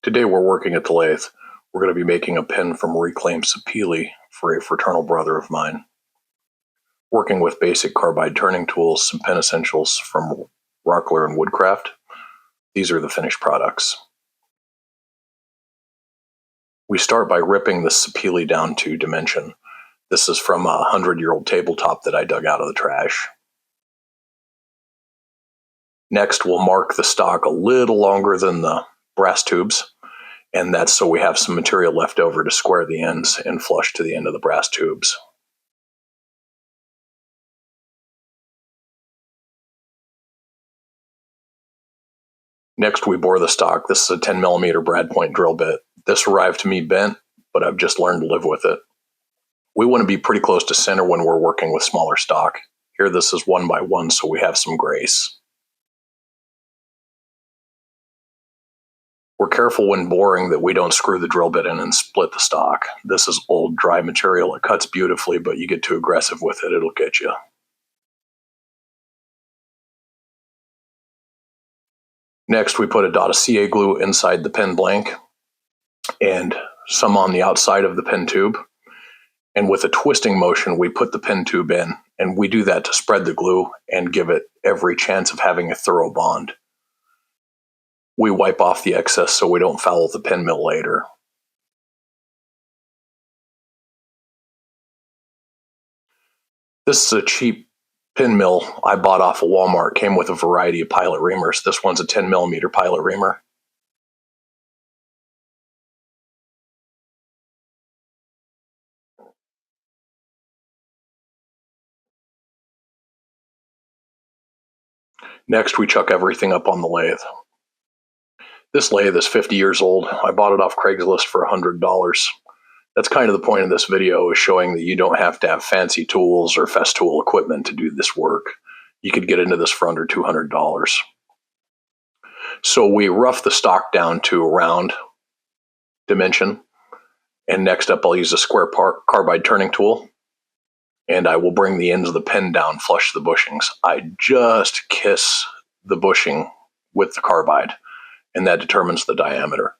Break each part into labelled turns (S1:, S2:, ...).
S1: Today we're working at the lathe. We're going to be making a pen from reclaimed sapele for a fraternal brother of mine. Working with basic carbide turning tools, some pen essentials from Rockler and Woodcraft. These are the finished products. We start by ripping the sapele down to dimension. This is from a 100-year-old tabletop that I dug out of the trash. Next, we'll mark the stock a little longer than the brass tubes, and that's so we have some material left over to square the ends and flush to the end of the brass tubes. Next, we bore the stock. This is a 10mm brad point drill bit. This arrived to me bent, but I've just learned to live with it. We want to be pretty close to center when we're working with smaller stock. Here, this is 1 by 1, so we have some grace. We're careful when boring that we don't screw the drill bit in and split the stock. This is old, dry material. It cuts beautifully, but you get too aggressive with it, it'll get you. Next, we put a dot of CA glue inside the pen blank and some on the outside of the pen tube. And with a twisting motion, we put the pen tube in, and we do that to spread the glue and give it every chance of having a thorough bond. We wipe off the excess so we don't foul the pen mill later. This is a cheap pin mill I bought off of Walmart. Came with a variety of pilot reamers. This one's a 10mm pilot reamer. Next, we chuck everything up on the lathe. This lathe is 50 years old. I bought it off Craigslist for $100. That's kind of the point of this video, is showing that you don't have to have fancy tools or Festool equipment to do this work. You could get into this for under $200. So we rough the stock down to a round dimension. And next up, I'll use a square carbide turning tool. And I will bring the ends of the pen down flush to the bushings. I just kiss the bushing with the carbide, and that determines the diameter.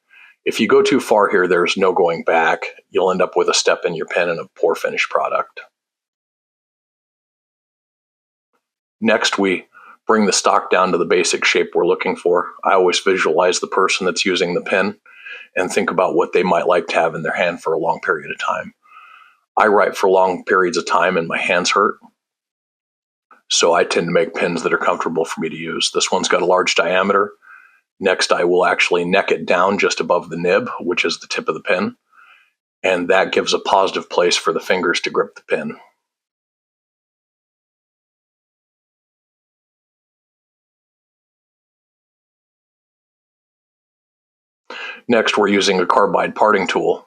S1: If you go too far here, there's no going back. You'll end up with a step in your pen and a poor finished product. Next, we bring the stock down to the basic shape we're looking for. I always visualize the person that's using the pen and think about what they might like to have in their hand for a long period of time. I write for long periods of time and my hands hurt, so I tend to make pens that are comfortable for me to use. This one's got a large diameter. Next, I will actually neck it down just above the nib, which is the tip of the pen, and that gives a positive place for the fingers to grip the pen. Next, we're using a carbide parting tool,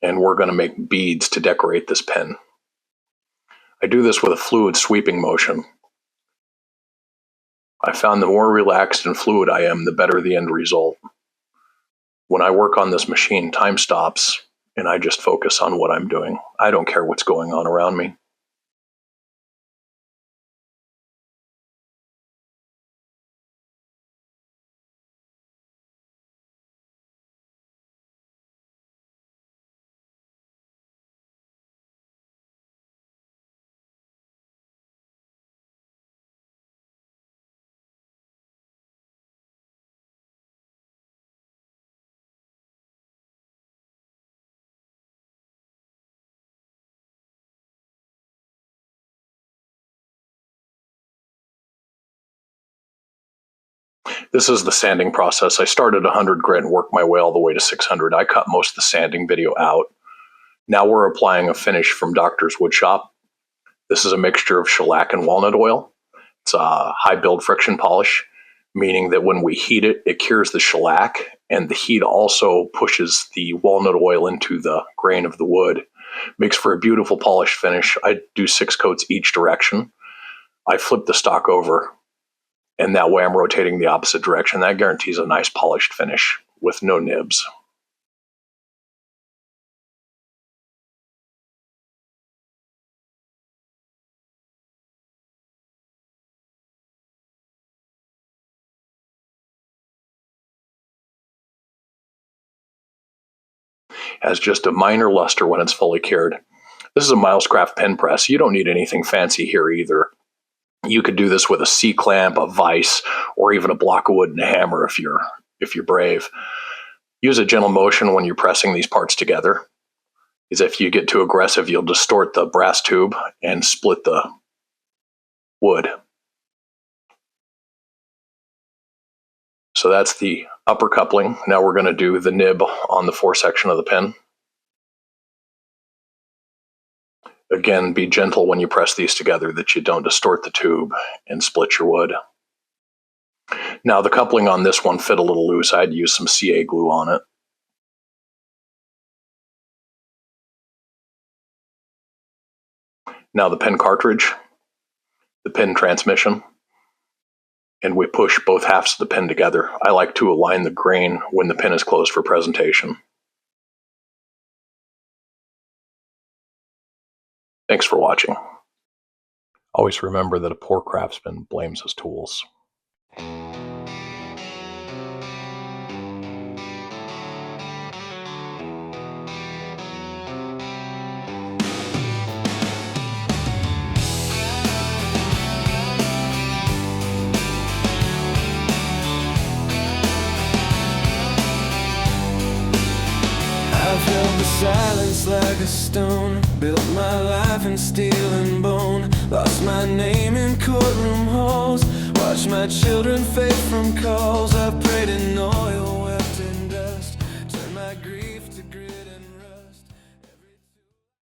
S1: and we're going to make beads to decorate this pen. I do this with a fluid sweeping motion. I found the more relaxed and fluid I am, the better the end result. When I work on this machine, time stops, and I just focus on what I'm doing. I don't care what's going on around me. This is the sanding process. I started 100 grit and worked my way all the way to 600. I cut most of the sanding video out. Now we're applying a finish from Doctor's Woodshop. This is a mixture of shellac and walnut oil. It's a high build friction polish, meaning that when we heat it, it cures the shellac, and the heat also pushes the walnut oil into the grain of the wood. Makes for a beautiful polished finish. I do 6 coats each direction. I flip the stock over, and that way I'm rotating the opposite direction. That guarantees a nice polished finish with no nibs. has just a minor luster when it's fully cured. This is a Milescraft pen press. You don't need anything fancy here either. You could do this with a C-clamp, a vise, or even a block of wood and a hammer if you're brave. Use a gentle motion when you're pressing these parts together, because if you get too aggressive, you'll distort the brass tube and split the wood. So that's the upper coupling. Now we're going to do the nib on the foresection of the pin. Again, be gentle when you press these together that you don't distort the tube and split your wood. Now the coupling on this one fit a little loose. I'd use some CA glue on it. Now the pen cartridge, the pin transmission, and we push both halves of the pin together. I like to align the grain when the pin is closed for presentation. Thanks for watching. Always remember that a poor craftsman blames his tools.
S2: Held the silence like a stone, built my life in steel and bone, lost my name in courtroom halls, watched my children fade from calls. I prayed in oil.